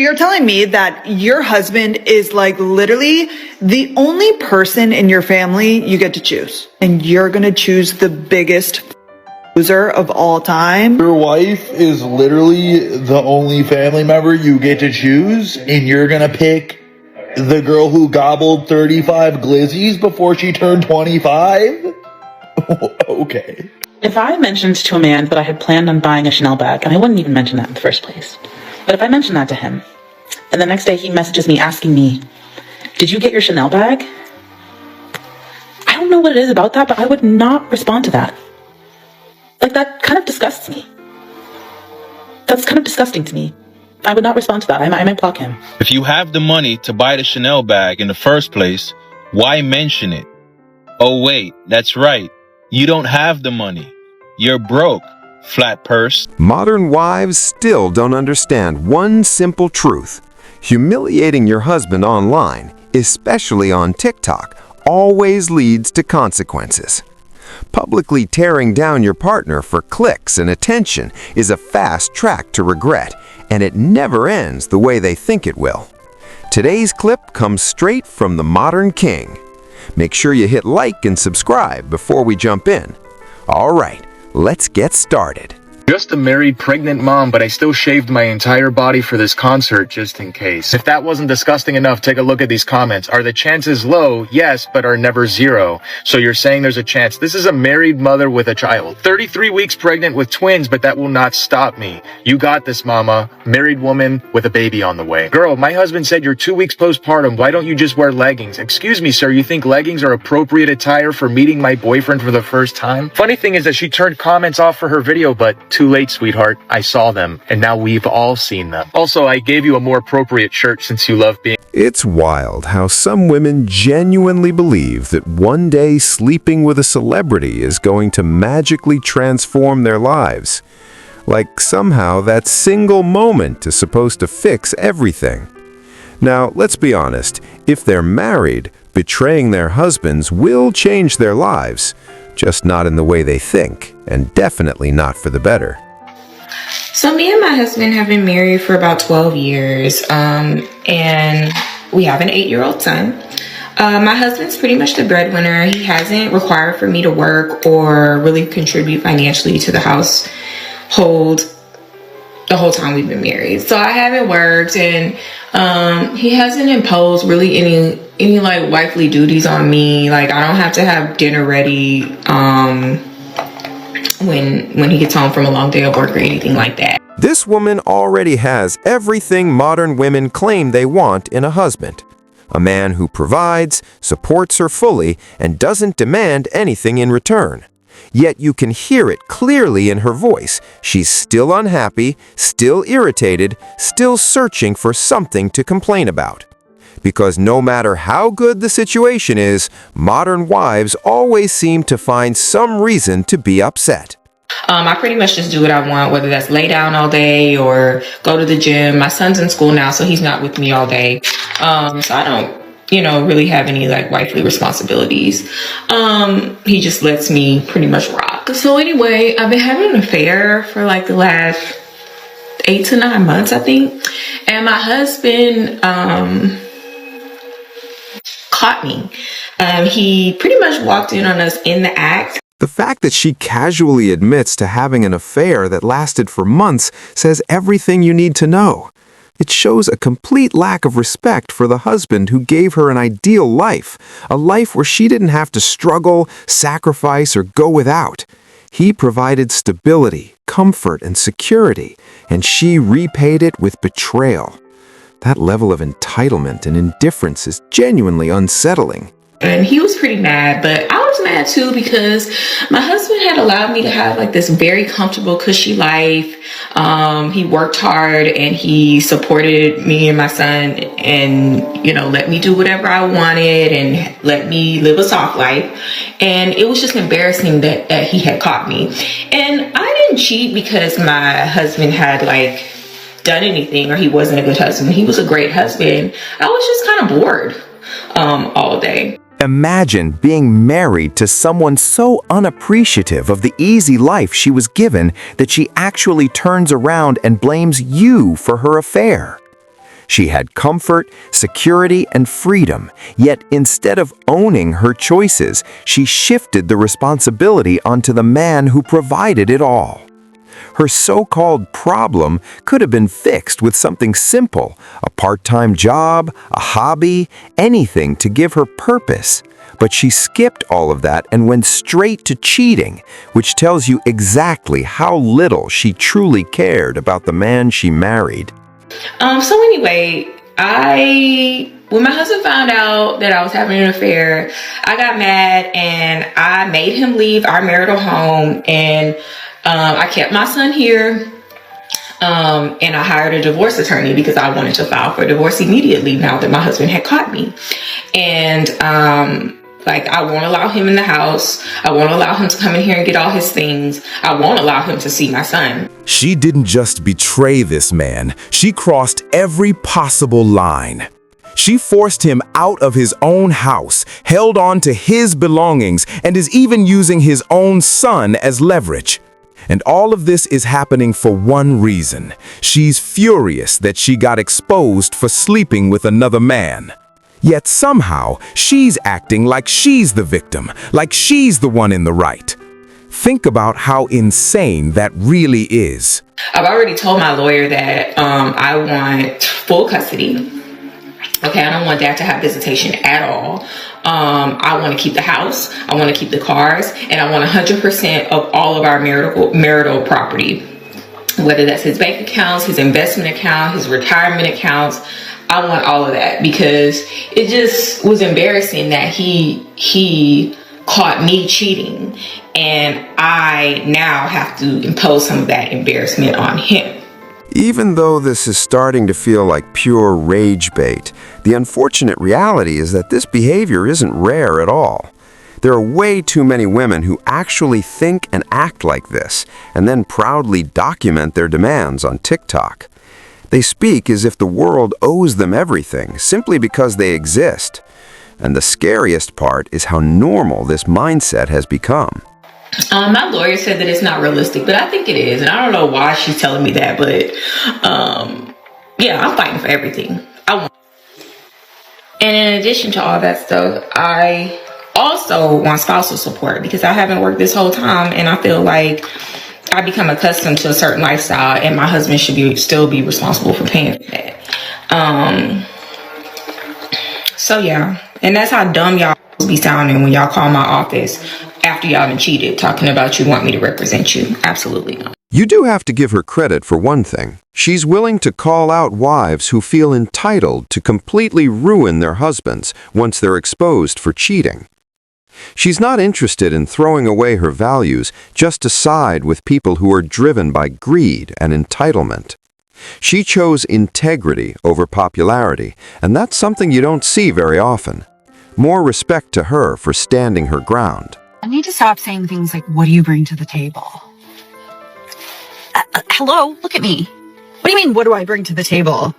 you're telling me that your husband is like literally the only person in your family you get to choose, and you're going to choose the biggest loser of all time? Your wife is literally the only family member you get to choose, and you're going to pick the girl who gobbled 35 glizzies before she turned 25? Okay. If I mentioned to a man that I had planned on buying a Chanel bag, and I wouldn't even mention that in the first place, but if I mentioned that to him, and the next day he messages me asking me, "Did you get your Chanel bag?" I don't know what it is about that, but I would not respond to that. Like, that kind of disgusts me. That's kind of disgusting to me. I would not respond to that. I might block him. If you have the money to buy the Chanel bag in the first place, why mention it? Oh wait, that's right. You don't have the money. You're broke, flat purse. Modern wives still don't understand one simple truth. Humiliating your husband online, especially on TikTok, always leads to consequences. Publicly tearing down your partner for clicks and attention is a fast track to regret, and it never ends the way they think it will. Today's clip comes straight from the modern king. Make sure you hit like and subscribe before we jump in. All right, let's get started. Just a married pregnant mom, but I still shaved my entire body for this concert just in case. If that wasn't disgusting enough, take a look at these comments. Are the chances low? Yes, but are never zero. So you're saying there's a chance. This is a married mother with a child. 33 weeks pregnant with twins, but that will not stop me. You got this, mama. Married woman with a baby on the way. Girl, my husband said you're 2 weeks postpartum. Why don't you just wear leggings? Excuse me, sir, you think leggings are appropriate attire for meeting my boyfriend for the first time? Funny thing is that she turned comments off for her video, but too late, sweetheart. I saw them, and now we've all seen them. Also, I gave you a more appropriate shirt since you love being... It's wild how some women genuinely believe that one day sleeping with a celebrity is going to magically transform their lives. Like somehow that single moment is supposed to fix everything. Now, let's be honest, if they're married, betraying their husbands will change their lives, just not in the way they think, and definitely not for the better. So me and my husband have been married for about 12 years, and we have an 8-year-old son. My husband's pretty much the breadwinner. He hasn't required for me to work or really contribute financially to the household the whole time we've been married. So I haven't worked, and he hasn't imposed really any like wifely duties on me. Like, I don't have to have dinner ready when he gets home from a long day of work or anything like that. This woman already has everything modern women claim they want in a husband. A man who provides, supports her fully, and doesn't demand anything in return. Yet you can hear it clearly in her voice. She's still unhappy, still irritated, still searching for something to complain about. Because no matter how good the situation is, modern wives always seem to find some reason to be upset. I pretty much just do what I want, whether that's lay down all day or go to the gym. My son's in school now, so he's not with me all day. So I don't, really have any like wifely responsibilities. He just lets me pretty much rock. So anyway, I've been having an affair for like the last 8 to 9 months, I think. And my husband, caught me. He pretty much walked in on us in the act. The fact that she casually admits to having an affair that lasted for months says everything you need to know. It shows a complete lack of respect for the husband who gave her an ideal life, a life where she didn't have to struggle, sacrifice, or go without. He provided stability, comfort, and security, and she repaid it with betrayal. That level of entitlement and indifference is genuinely unsettling. And he was pretty mad, but I was mad too because my husband had allowed me to have like this very comfortable, cushy life. He worked hard and he supported me and my son and, let me do whatever I wanted and let me live a soft life. And it was just embarrassing that he had caught me. And I didn't cheat because my husband had like done anything or he wasn't a good husband. He was a great husband. I was just kind of bored all day. Imagine being married to someone so unappreciative of the easy life she was given that she actually turns around and blames you for her affair. She had comfort, security, and freedom, yet instead of owning her choices, she shifted the responsibility onto the man who provided it all. Her so-called problem could have been fixed with something simple, a part-time job, a hobby, anything to give her purpose. But she skipped all of that and went straight to cheating, which tells you exactly how little she truly cared about the man she married. So anyway, when my husband found out that I was having an affair, I got mad and I made him leave our marital home, and I kept my son here. And I hired a divorce attorney because I wanted to file for divorce immediately now that my husband had caught me. And I won't allow him in the house. I won't allow him to come in here and get all his things. I won't allow him to see my son. She didn't just betray this man. She crossed every possible line. She forced him out of his own house, held on to his belongings, and is even using his own son as leverage. And all of this is happening for one reason. She's furious that she got exposed for sleeping with another man. Yet somehow, she's acting like she's the victim, like she's the one in the right. Think about how insane that really is. I've already told my lawyer that I want full custody. Okay, I don't want Dad to have visitation at all. I want to keep the house, I want to keep the cars, and I want 100% of all of our marital property. Whether that's his bank accounts, his investment account, his retirement accounts. I want all of that because it just was embarrassing that he caught me cheating, and I now have to impose some of that embarrassment on him. Even though this is starting to feel like pure rage bait, the unfortunate reality is that this behavior isn't rare at all. There are way too many women who actually think and act like this, and then proudly document their demands on TikTok. They speak as if the world owes them everything, simply because they exist. And the scariest part is how normal this mindset has become. My lawyer said that it's not realistic, but I think it is. And I don't know why she's telling me that, but yeah, I'm fighting for everything. And in addition to all that stuff, I also want spousal support because I haven't worked this whole time, and I feel like I become accustomed to a certain lifestyle, and my husband should still be responsible for paying for that. So yeah, and that's how dumb y'all be sounding when y'all call my office after y'all been cheated, talking about you want me to represent you. Absolutely not. You do have to give her credit for one thing. She's willing to call out wives who feel entitled to completely ruin their husbands once they're exposed for cheating. She's not interested in throwing away her values just to side with people who are driven by greed and entitlement. She chose integrity over popularity, and that's something you don't see very often. More respect to her for standing her ground. I need to stop saying things like, what do you bring to the table? Hello, look at me. What do you mean, what do I bring to the table?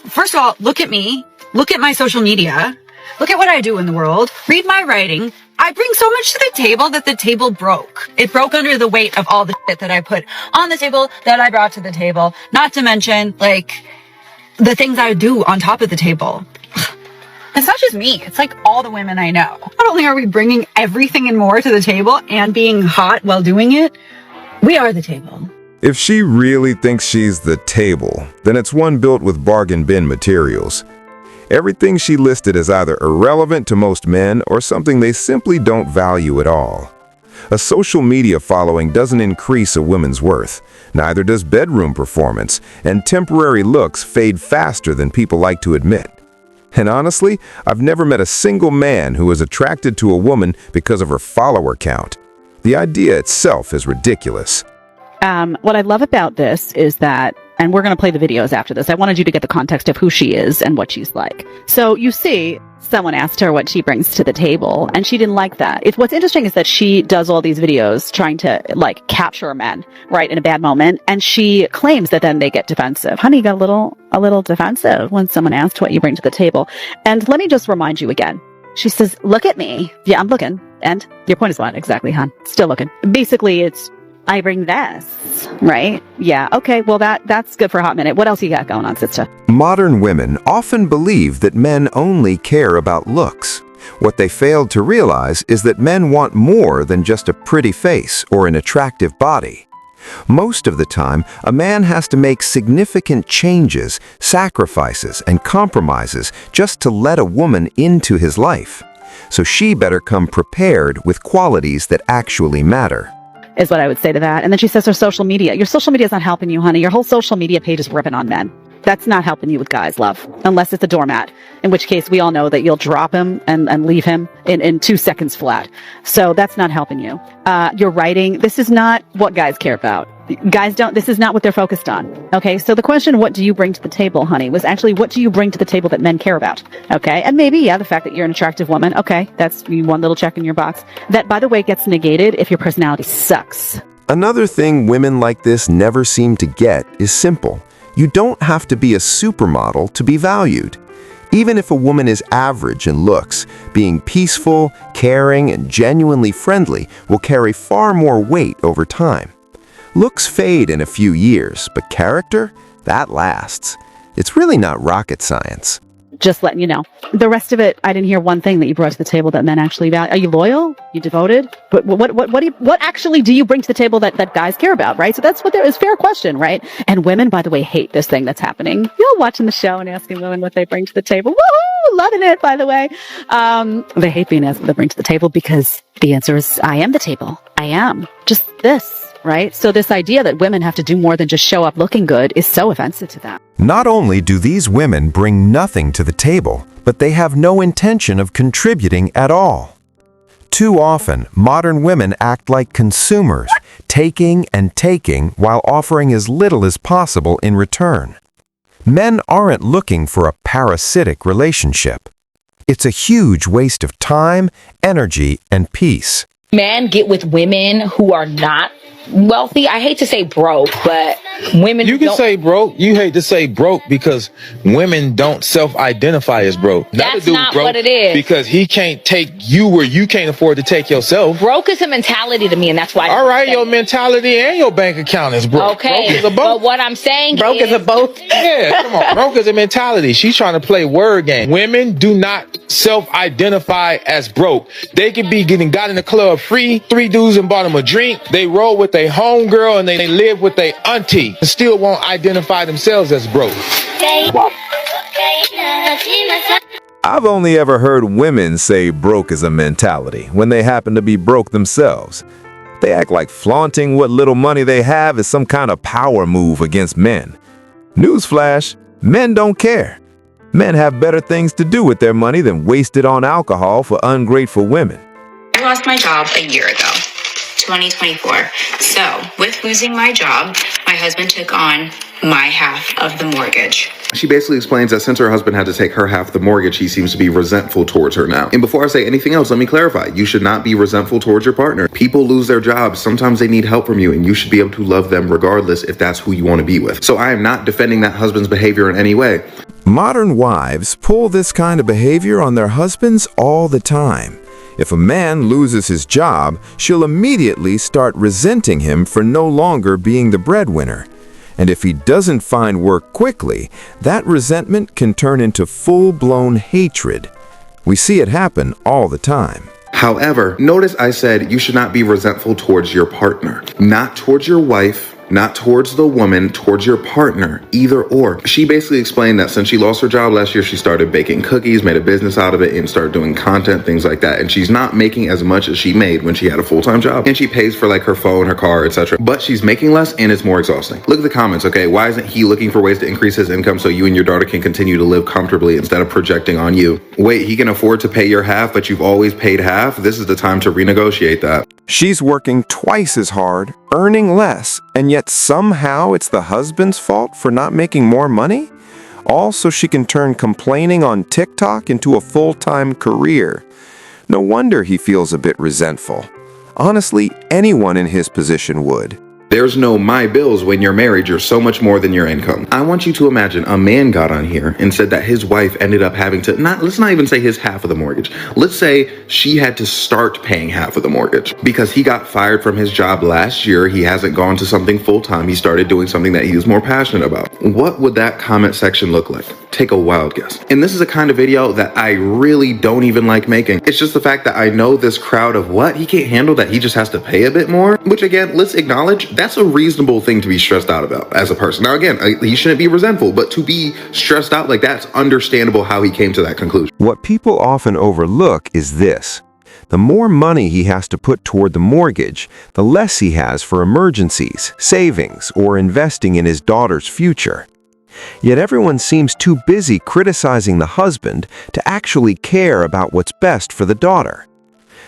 First of all, look at me. Look at my social media. Look at what I do in the world. Read my writing. I bring so much to the table that the table broke. It broke under the weight of all the shit that I put on the table that I brought to the table. Not to mention, the things I do on top of the table. It's not just me. It's like all the women I know. Not only are we bringing everything and more to the table and being hot while doing it, we are the table. If she really thinks she's the table, then it's one built with bargain bin materials. Everything she listed is either irrelevant to most men or something they simply don't value at all. A social media following doesn't increase a woman's worth. Neither does bedroom performance, and temporary looks fade faster than people like to admit. And honestly, I've never met a single man who is attracted to a woman because of her follower count. The idea itself is ridiculous. What I love about this is that, and we're going to play the videos after this, I wanted you to get the context of who she is and what she's like. So you see, someone asked her what she brings to the table, and she didn't like that. What's interesting is that she does all these videos trying to, capture a man, right, in a bad moment, and she claims that then they get defensive. Honey, you got a little defensive when someone asked what you bring to the table. And let me just remind you again. She says, look at me. Yeah, I'm looking. And your point is what? Exactly, hon. Still looking. Basically, it's I bring this, right? Yeah, okay, well that's good for a hot minute. What else you got going on, sister? Modern women often believe that men only care about looks. What they failed to realize is that men want more than just a pretty face or an attractive body. Most of the time, a man has to make significant changes, sacrifices, and compromises just to let a woman into his life. So she better come prepared with qualities that actually matter. Is what I would say to that. And then she says her social media. Your social media is not helping you, honey. Your whole social media page is ripping on men. That's not helping you with guys, love. Unless it's a doormat. In which case, we all know that you'll drop him and leave him in 2 seconds flat. So that's not helping you. Your writing, this is not what guys care about. Guys don't, this is not what they're focused on. Okay, so the question, what do you bring to the table, honey, was actually, what do you bring to the table that men care about? Okay, and maybe, yeah, the fact that you're an attractive woman, okay, that's one little check in your box. That, by the way, gets negated if your personality sucks. Another thing women like this never seem to get is simple. You don't have to be a supermodel to be valued. Even if a woman is average in looks, being peaceful, caring, and genuinely friendly will carry far more weight over time. Looks fade in a few years, but character, that lasts. It's really not rocket science. Just letting you know. The rest of it, I didn't hear one thing that you brought to the table that men actually value. Are you loyal? You devoted? But what actually do you bring to the table that guys care about, right? So that's what there is. Fair question, right? And women, by the way, hate this thing that's happening. You're watching the show and asking women what they bring to the table. Woohoo! Loving it, by the way. They hate being asked what they bring to the table because the answer is, I am the table. I am. Just this. Right? So this idea that women have to do more than just show up looking good is so offensive to them. Not only do these women bring nothing to the table, but they have no intention of contributing at all. Too often, modern women act like consumers, taking and taking while offering as little as possible in return. Men aren't looking for a parasitic relationship. It's a huge waste of time, energy, and peace. Men get with women who are not wealthy. I hate to say broke, but women You can don't. say broke. You hate to say broke because women don't self-identify as broke. That's not what it is. Because he can't take you where you can't afford to take yourself. Broke is a mentality to me, and that's why. All right, your mentality and your bank account is broke. Okay, Broke is a both. but what I'm saying Broke is a both. Yeah, come on. Broke is a mentality. She's trying to play word game. Women do not self-identify as broke. They could be got in the club free, 3 dudes and bought them a drink. They roll with their homegirl and they live with their auntie and still won't identify themselves as broke. I've only ever heard women say broke is a mentality when they happen to be broke themselves. They act like flaunting what little money they have is some kind of power move against men. Newsflash, men don't care. Men have better things to do with their money than waste it on alcohol for ungrateful women. I lost my job a year ago, 2024. So, with losing my job, my husband took on my half of the mortgage. She basically explains that since her husband had to take her half of the mortgage, he seems to be resentful towards her now. And before I say anything else, let me clarify. You should not be resentful towards your partner. People lose their jobs. Sometimes they need help from you, and you should be able to love them regardless if that's who you want to be with. So I am not defending that husband's behavior in any way. Modern wives pull this kind of behavior on their husbands all the time. If a man loses his job, she'll immediately start resenting him for no longer being the breadwinner. And if he doesn't find work quickly, that resentment can turn into full-blown hatred. We see it happen all the time. However, notice I said you should not be resentful towards your partner, not towards your wife, not towards the woman, towards your partner, either or. She basically explained that since she lost her job last year, she started baking cookies, made a business out of it, and started doing content, things like that. And she's not making as much as she made when she had a full-time job. And she pays for like her phone, her car, etc. But she's making less and it's more exhausting. Look at the comments, okay? Why isn't he looking for ways to increase his income so you and your daughter can continue to live comfortably instead of projecting on you? Wait, he can afford to pay your half, but you've always paid half? This is the time to renegotiate that. She's working twice as hard, earning less, and yet somehow it's the husband's fault for not making more money? All so she can turn complaining on TikTok into a full-time career. No wonder he feels a bit resentful. Honestly, anyone in his position would. There's no my bills. When you're married, you're so much more than your income. I want you to imagine a man got on here and said that his wife ended up having to, let's not even say his half of the mortgage. Let's say she had to start paying half of the mortgage because he got fired from his job last year. He hasn't gone to something full-time. He started doing something that he was more passionate about. What would that comment section look like? Take a wild guess. And this is a kind of video that I really don't even like making. It's just the fact that I know this crowd of what? He can't handle that. He just has to pay a bit more, which again, let's acknowledge that's a reasonable thing to be stressed out about as a person. Now, again, he shouldn't be resentful, but to be stressed out like that's understandable how he came to that conclusion. What people often overlook is this. The more money he has to put toward the mortgage, the less he has for emergencies, savings, or investing in his daughter's future. Yet everyone seems too busy criticizing the husband to actually care about what's best for the daughter.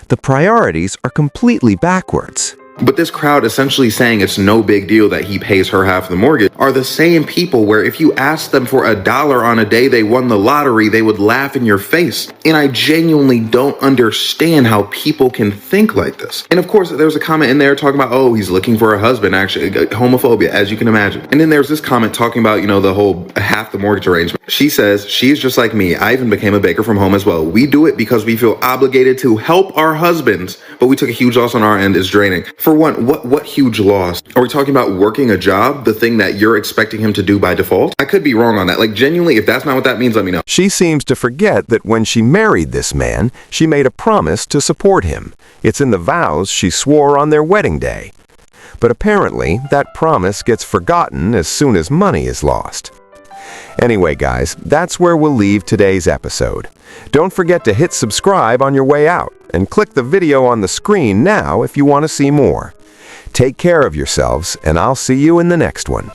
The priorities are completely backwards. But this crowd essentially saying it's no big deal that he pays her half the mortgage are the same people where if you asked them for $1 on a day they won the lottery, they would laugh in your face. And I genuinely don't understand how people can think like this. And of course, there's a comment in there talking about, oh, he's looking for a husband, actually, homophobia, as you can imagine. And then there's this comment talking about, the whole half the mortgage arrangement. She says, she's just like me. I even became a baker from home as well. We do it because we feel obligated to help our husbands, but we took a huge loss on our end. Is draining. For one, what huge loss? Are we talking about working a job, the thing that you're expecting him to do by default? I could be wrong on that. Like, genuinely, if that's not what that means, let me know. She seems to forget that when she married this man, she made a promise to support him. It's in the vows she swore on their wedding day. But apparently, that promise gets forgotten as soon as money is lost. Anyway, guys, that's where we'll leave today's episode. Don't forget to hit subscribe on your way out, and click the video on the screen now if you want to see more. Take care of yourselves, and I'll see you in the next one.